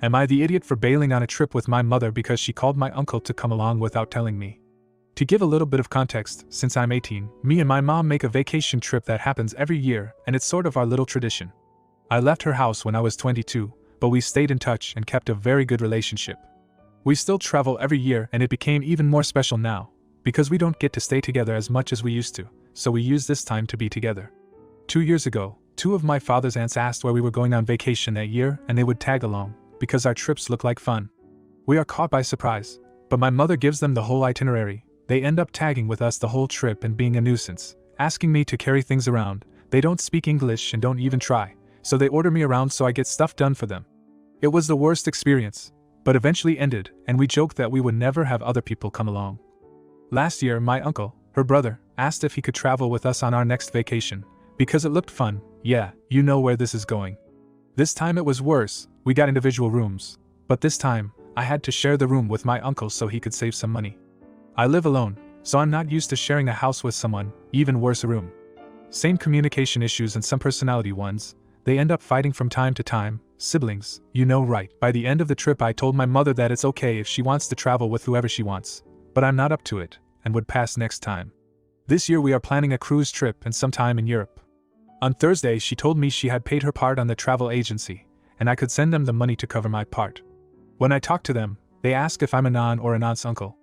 Am I the idiot for bailing on a trip with my mother because she called my uncle to come along without telling me? To give a little bit of context, since I'm 18, me and my mom make a vacation trip that happens every year, and it's sort of our little tradition. I left her house when I was 22, but we stayed in touch and kept a very good relationship. We still travel every year, and it became even more special now, because we don't get to stay together as much as we used to, so we use this time to be together. 2 years ago, 2 of my father's aunts asked where we were going on vacation that year, and they would tag along, because our trips look like fun. We are caught by surprise, but my mother gives them the whole itinerary. They end up tagging with us the whole trip and being a nuisance, asking me to carry things around. They don't speak English and don't even try, so they order me around so I get stuff done for them. It was the worst experience, but eventually ended, and we joked that we would never have other people come along. Last year, my uncle, her brother, asked if he could travel with us on our next vacation, because it looked fun. Yeah, you know where this is going. This time it was worse. We got individual rooms, but this time, I had to share the room with my uncle so he could save some money. I live alone, so I'm not used to sharing a house with someone, even worse a room. Same communication issues and some personality ones. They end up fighting from time to time, siblings, you know right. By the end of the trip I told my mother that it's okay if she wants to travel with whoever she wants, but I'm not up to it, and would pass next time. This year we are planning a cruise trip and sometime in Europe. On Thursday she told me she had paid her part on the travel agency, and I could send them the money to cover my part. When I talked to them, they asked if I'm a non or an aunt's uncle.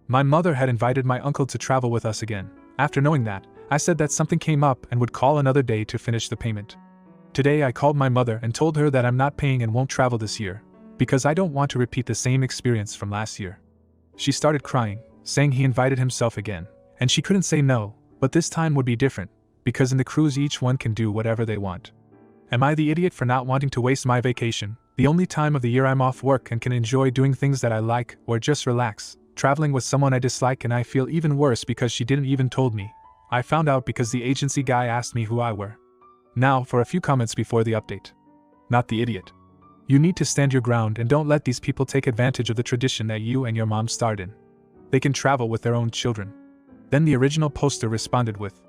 My mother had invited my uncle to travel with us again. After knowing that, I said that something came up and would call another day to finish the payment. Today I called my mother and told her that I'm not paying and won't travel this year, because I don't want to repeat the same experience from last year. She started crying, saying he invited himself again, and she couldn't say no, but this time would be different, because in the cruise each one can do whatever they want. Am I the idiot for not wanting to waste my vacation, the only time of the year I'm off work and can enjoy doing things that I like, or just relax, traveling with someone I dislike? And I feel even worse because she didn't even told me. I found out because the agency guy asked me who I were. Now for a few comments before the update. Not the idiot. You need to stand your ground and don't let these people take advantage of the tradition that you and your mom starred in. They can travel with their own children. Then the original poster responded with,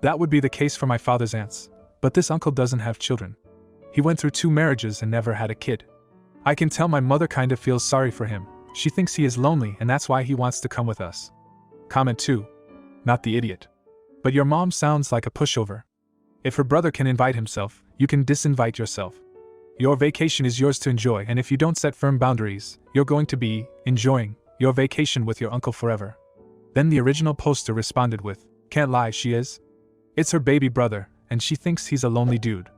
that would be the case for my father's aunts, but this uncle doesn't have children. He went through 2 marriages and never had a kid. I can tell my mother kinda feels sorry for him. She thinks he is lonely and that's why he wants to come with us. Comment 2. Not the idiot. But your mom sounds like a pushover. If her brother can invite himself, you can disinvite yourself. Your vacation is yours to enjoy, and if you don't set firm boundaries, you're going to be enjoying your vacation with your uncle forever. Then the original poster responded with, can't lie, she is. It's her baby brother, and she thinks he's a lonely dude.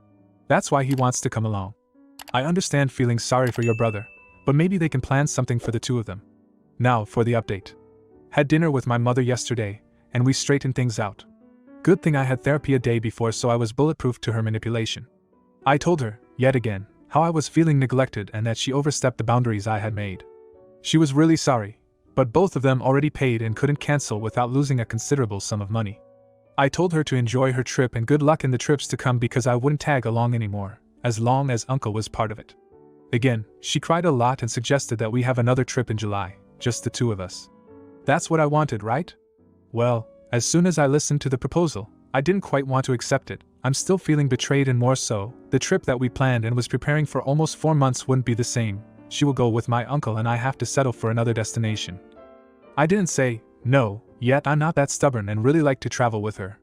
That's why he wants to come along. I understand feeling sorry for your brother, but maybe they can plan something for the 2 of them. Now for the update. Had dinner with my mother yesterday, and we straightened things out. Good thing I had therapy a day before, so I was bulletproof to her manipulation. I told her, yet again, how I was feeling neglected and that she overstepped the boundaries I had made. She was really sorry, but both of them already paid and couldn't cancel without losing a considerable sum of money. I told her to enjoy her trip and good luck in the trips to come because I wouldn't tag along anymore, as long as uncle was part of it. Again, she cried a lot and suggested that we have another trip in July, just the 2 of us. That's what I wanted, right? Well, as soon as I listened to the proposal, I didn't quite want to accept it. I'm still feeling betrayed, and more so, the trip that we planned and was preparing for almost 4 months wouldn't be the same. She will go with my uncle and I have to settle for another destination. I didn't say no, yet I'm not that stubborn and really like to travel with her.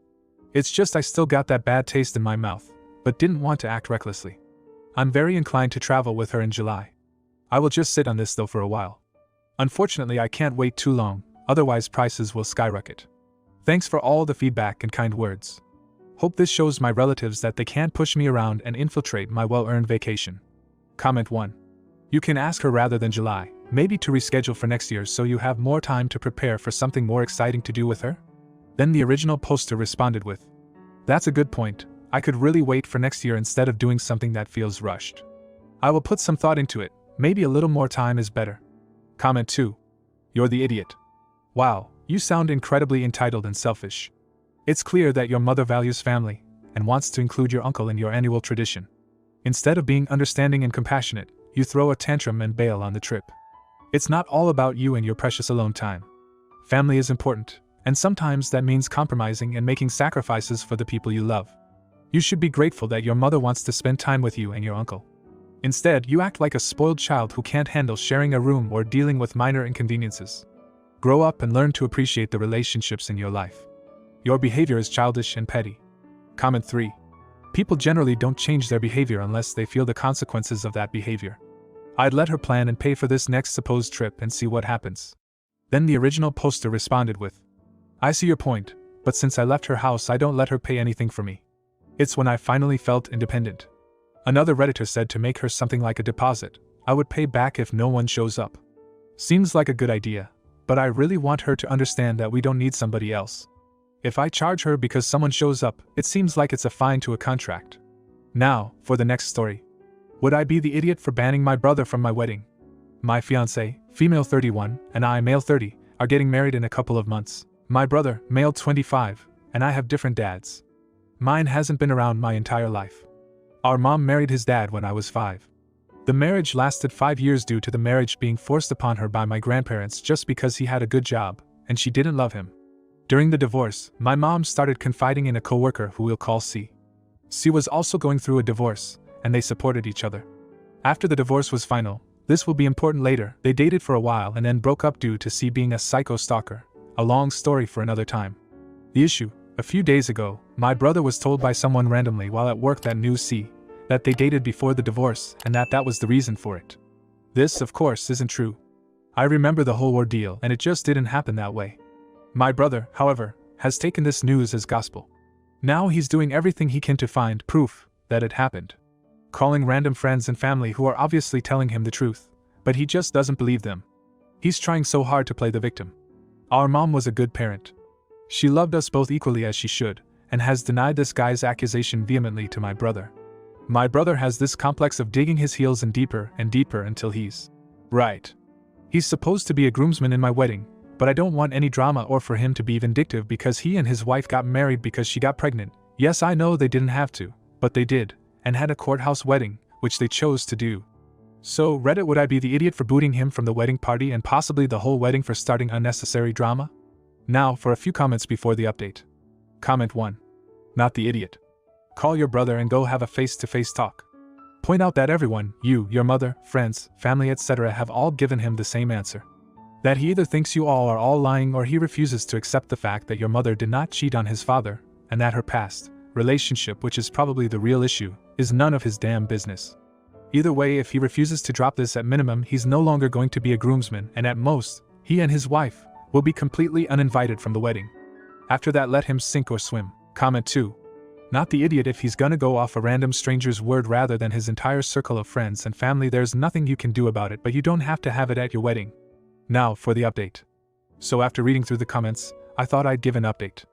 It's just I still got that bad taste in my mouth, but didn't want to act recklessly. I'm very inclined to travel with her in July. I will just sit on this though for a while. Unfortunately I can't wait too long, otherwise prices will skyrocket. Thanks for all the feedback and kind words. Hope this shows my relatives that they can't push me around and infiltrate my well-earned vacation. Comment 1. You can ask her rather than July, maybe to reschedule for next year so you have more time to prepare for something more exciting to do with her? Then the original poster responded with, that's a good point. I could really wait for next year instead of doing something that feels rushed. I will put some thought into it, maybe a little more time is better. Comment 2. You're the idiot. Wow, you sound incredibly entitled and selfish. It's clear that your mother values family and wants to include your uncle in your annual tradition. Instead of being understanding and compassionate, you throw a tantrum and bail on the trip. It's not all about you and your precious alone time. Family is important, and sometimes that means compromising and making sacrifices for the people you love. You should be grateful that your mother wants to spend time with you and your uncle. Instead, you act like a spoiled child who can't handle sharing a room or dealing with minor inconveniences. Grow up and learn to appreciate the relationships in your life. Your behavior is childish and petty. Comment 3. People generally don't change their behavior unless they feel the consequences of that behavior. I'd let her plan and pay for this next supposed trip and see what happens. Then the original poster responded with, I see your point, but since I left her house I don't let her pay anything for me. It's when I finally felt independent. Another Redditor said to make her something like a deposit. I would pay back if no one shows up. Seems like a good idea, but I really want her to understand that we don't need somebody else. If I charge her because someone shows up, it seems like it's a fine to a contract. Now, for the next story. Would I be the idiot for banning my brother from my wedding? My fiancé, female 31, and I, male 30, are getting married in a couple of months. My brother, male 25, and I have different dads. Mine hasn't been around my entire life. Our mom married his dad when I was 5. The marriage lasted 5 years due to the marriage being forced upon her by my grandparents just because he had a good job, and she didn't love him. During the divorce, my mom started confiding in a coworker who we'll call C. C was also going through a divorce, and they supported each other. After the divorce was final, this will be important later, they dated for a while and then broke up due to C being a psycho stalker. A long story for another time. The issue: a few days ago, my brother was told by someone randomly while at work that knew C that they dated before the divorce and that was the reason for it. This, of course, isn't true. I remember the whole ordeal and it just didn't happen that way. My brother, however, has taken this news as gospel. Now he's doing everything he can to find proof that it happened. Calling random friends and family who are obviously telling him the truth, but he just doesn't believe them. He's trying so hard to play the victim. Our mom was a good parent. She loved us both equally as she should, and has denied this guy's accusation vehemently to my brother. My brother has this complex of digging his heels in deeper and deeper until he's right. He's supposed to be a groomsman in my wedding, but I don't want any drama or for him to be vindictive because he and his wife got married because she got pregnant. Yes, I know they didn't have to, but they did, and had a courthouse wedding, which they chose to do. So, Reddit, would I be the idiot for booting him from the wedding party and possibly the whole wedding for starting unnecessary drama? Now, for a few comments before the update. Comment 1. Not the idiot. Call your brother and go have a face-to-face talk. Point out that everyone, you, your mother, friends, family, etc. have all given him the same answer. That he either thinks you all are all lying or he refuses to accept the fact that your mother did not cheat on his father, and that her past relationship, which is probably the real issue, is none of his damn business. Either way, if he refuses to drop this, at minimum he's no longer going to be a groomsman, and at most, he and his wife will be completely uninvited from the wedding. After that, let him sink or swim. Comment 2. Not the idiot if he's gonna go off a random stranger's word rather than his entire circle of friends and family. There's nothing you can do about it, but you don't have to have it at your wedding. Now for the update. So after reading through the comments, I thought I'd give an update.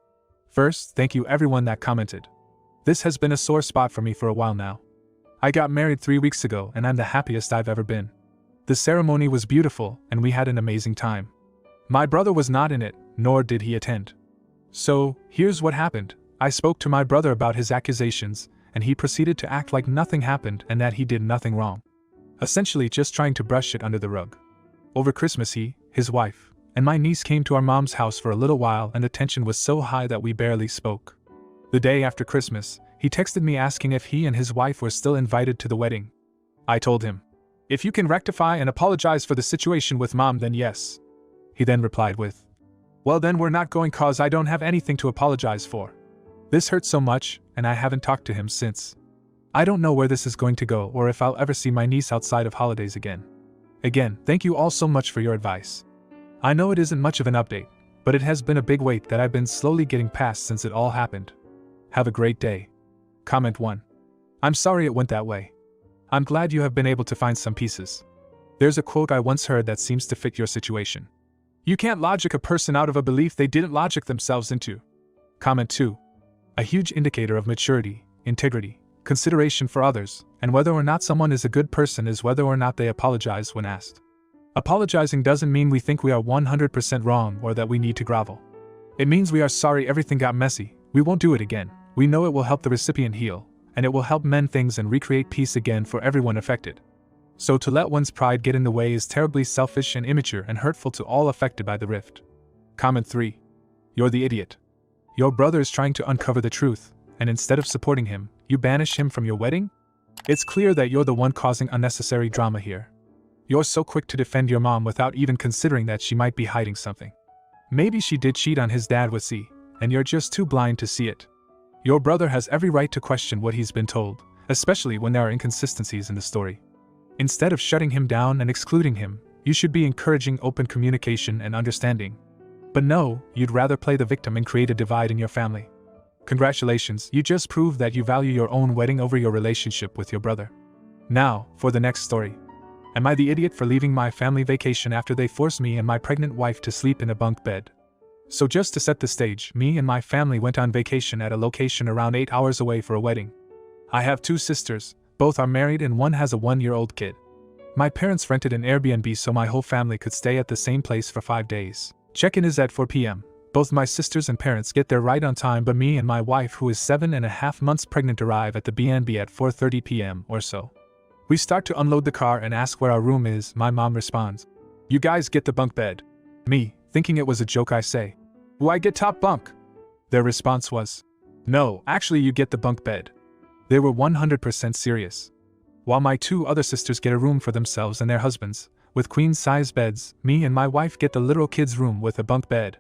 First, thank you everyone that commented. This has been a sore spot for me for a while now. I got married 3 weeks ago and I'm the happiest I've ever been. The ceremony was beautiful and we had an amazing time. My brother was not in it, nor did he attend. So, here's what happened. I spoke to my brother about his accusations, and he proceeded to act like nothing happened and that he did nothing wrong. Essentially just trying to brush it under the rug. Over Christmas he, his wife, and my niece came to our mom's house for a little while and the tension was so high that we barely spoke. The day after Christmas, he texted me asking if he and his wife were still invited to the wedding. I told him, if you can rectify and apologize for the situation with mom, then yes. He then replied with, well then we're not going cause I don't have anything to apologize for. This hurt so much, and I haven't talked to him since. I don't know where this is going to go or if I'll ever see my niece outside of holidays again. Again, thank you all so much for your advice. I know it isn't much of an update, but it has been a big weight that I've been slowly getting past since it all happened. Have a great day. Comment 1. I'm sorry it went that way. I'm glad you have been able to find some pieces. There's a quote I once heard that seems to fit your situation. You can't logic a person out of a belief they didn't logic themselves into. Comment 2. A huge indicator of maturity, integrity, consideration for others, and whether or not someone is a good person is whether or not they apologize when asked. Apologizing doesn't mean we think we are 100% wrong or that we need to grovel. It means we are sorry everything got messy, we won't do it again. We know it will help the recipient heal, and it will help mend things and recreate peace again for everyone affected. So to let one's pride get in the way is terribly selfish and immature and hurtful to all affected by the rift. Comment 3. You're the idiot. Your brother is trying to uncover the truth, and instead of supporting him, you banish him from your wedding? It's clear that you're the one causing unnecessary drama here. You're so quick to defend your mom without even considering that she might be hiding something. Maybe she did cheat on his dad with C, and you're just too blind to see it. Your brother has every right to question what he's been told, especially when there are inconsistencies in the story. Instead of shutting him down and excluding him, you should be encouraging open communication and understanding. But no, you'd rather play the victim and create a divide in your family. Congratulations, you just proved that you value your own wedding over your relationship with your brother. Now, for the next story. Am I the idiot for leaving my family vacation after they forced me and my pregnant wife to sleep in a bunk bed? So just to set the stage, me and my family went on vacation at a location around 8 hours away for a wedding. I have 2 sisters, both are married and one has a 1-year-old kid. My parents rented an Airbnb so my whole family could stay at the same place for 5 days. Check-in is at 4 p.m. Both my sisters and parents get there right on time, but me and my wife, who is 7.5 months pregnant, arrive at the B&B at 4:30 p.m. or so. We start to unload the car and ask where our room is. My mom responds, "You guys get the bunk bed." Me, thinking it was a joke, I say, "Do I get top bunk?" Their response was, "No, actually you get the bunk bed." They were 100% serious. While my 2 other sisters get a room for themselves and their husbands, with queen-size beds, me and my wife get the little kids' room with a bunk bed.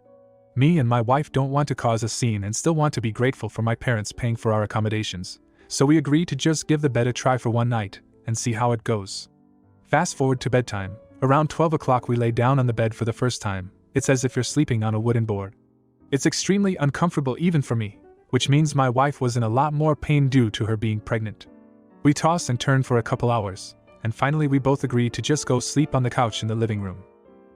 Me and my wife don't want to cause a scene and still want to be grateful for my parents paying for our accommodations, so we agree to just give the bed a try for one night and see how it goes. Fast forward to bedtime. Around 12 o'clock we lay down on the bed for the first time. It's as if you're sleeping on a wooden board. It's extremely uncomfortable even for me, which means my wife was in a lot more pain due to her being pregnant. We toss and turn for a couple hours, and finally we both agree to just go sleep on the couch in the living room.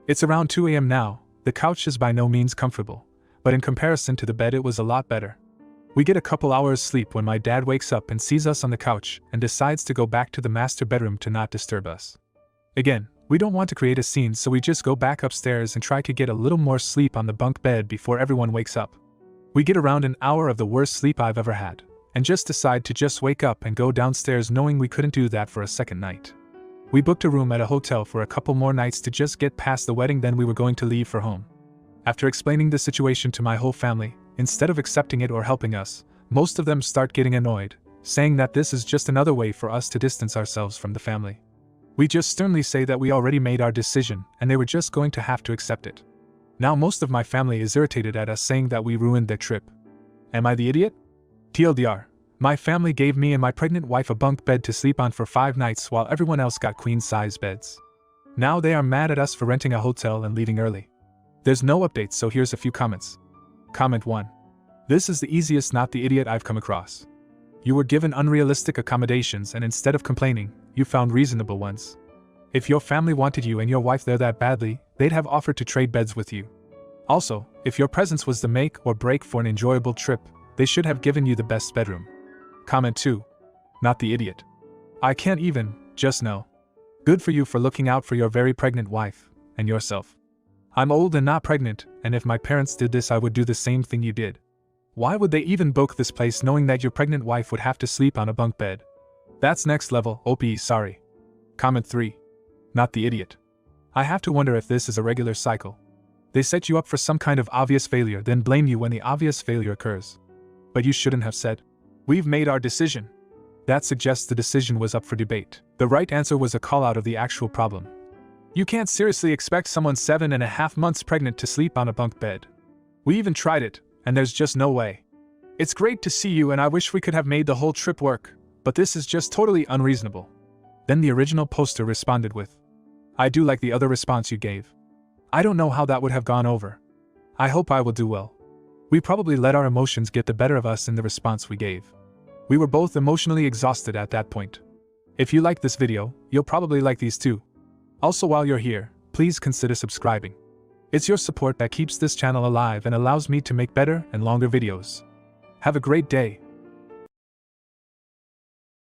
It's around 2 a.m. now. The couch is by no means comfortable, but in comparison to the bed it was a lot better. We get a couple hours sleep when my dad wakes up and sees us on the couch and decides to go back to the master bedroom to not disturb us. Again, we don't want to create a scene, so we just go back upstairs and try to get a little more sleep on the bunk bed before everyone wakes up. We get around an hour of the worst sleep I've ever had, and just decide to just wake up and go downstairs, knowing we couldn't do that for a second night. We booked a room at a hotel for a couple more nights to just get past the wedding, then we were going to leave for home. After explaining the situation to my whole family, instead of accepting it or helping us, most of them start getting annoyed, saying that this is just another way for us to distance ourselves from the family. We just sternly say that we already made our decision and they were just going to have to accept it. Now most of my family is irritated at us, saying that we ruined their trip. Am I the idiot? TLDR. My family gave me and my pregnant wife a bunk bed to sleep on for 5 nights while everyone else got queen-size beds. Now they are mad at us for renting a hotel and leaving early. There's no updates, so here's a few comments. Comment 1. This is the easiest not the idiot I've come across. You were given unrealistic accommodations and instead of complaining, you found reasonable ones. If your family wanted you and your wife there that badly, they'd have offered to trade beds with you. Also, if your presence was the make or break for an enjoyable trip, they should have given you the best bedroom. Comment 2. Not the idiot. I can't even, just know. Good for you for looking out for your very pregnant wife, and yourself. I'm old and not pregnant, and if my parents did this I would do the same thing you did. Why would they even book this place knowing that your pregnant wife would have to sleep on a bunk bed? That's next level, OP, sorry. Comment 3. Not the idiot. I have to wonder if this is a regular cycle. They set you up for some kind of obvious failure, then blame you when the obvious failure occurs. But you shouldn't have said, "We've made our decision." That suggests the decision was up for debate. The right answer was a call out of the actual problem. You can't seriously expect someone 7.5 months pregnant to sleep on a bunk bed. We even tried it, and there's just no way. It's great to see you and I wish we could have made the whole trip work, but this is just totally unreasonable. Then the original poster responded with, "I do like the other response you gave. I don't know how that would have gone over. I hope I will do well." We probably let our emotions get the better of us in the response we gave. We were both emotionally exhausted at that point. If you like this video, you'll probably like these too. Also, while you're here, please consider subscribing. It's your support that keeps this channel alive and allows me to make better and longer videos. Have a great day.